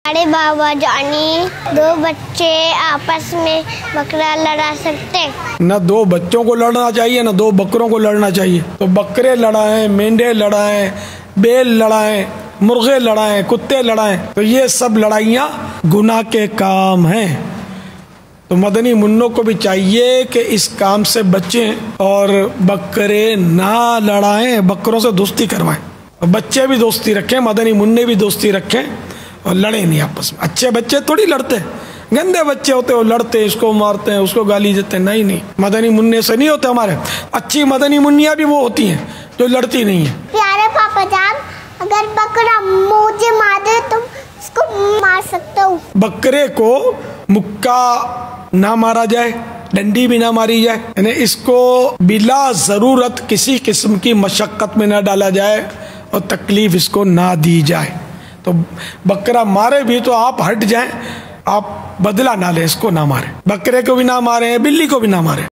अरे बाबा जानी, दो बच्चे आपस में बकरा लड़ा सकते? न दो बच्चों को लड़ना चाहिए न दो बकरों को लड़ना चाहिए। तो बकरे लड़ाएं, मेंढे लड़ाएं, बेल लड़ाएं, मुर्गे लड़ाएं, कुत्ते लड़ाएं, तो ये सब लड़ाइयाँ गुनाह के काम हैं। तो मदनी मुन्नों को भी चाहिए कि इस काम से बचें और बकरे ना लड़ाएं, बकरों से दोस्ती करवाएं। बच्चे भी दोस्ती रखें, मदनी मुन्ने भी दोस्ती रखें और लड़े नहीं आपस में। अच्छे बच्चे थोड़ी लड़ते हैं, गंदे बच्चे होते हैं वो लड़ते हैं, इसको मारते हैं, उसको गाली देते हैं। नहीं, मदनी मुन्ने से नहीं होते हमारे। अच्छी मदनी मुन्नियाँ भी वो होती हैं जो लड़ती नहीं है। प्यारे पापा जान, अगर बकरा मुझे मार दे तो उसको मार सकता हूँ? बकरे को मुक्का ना मारा जाए, डंडी भी ना मारी जाए, यानी इसको बिला जरूरत किसी किस्म की मशक्कत में ना डाला जाए और तकलीफ इसको ना दी जाए। तो बकरा मारे भी तो आप हट जाएं, आप बदला ना ले, इसको ना मारे, बकरे को भी ना मारे, बिल्ली को भी ना मारे।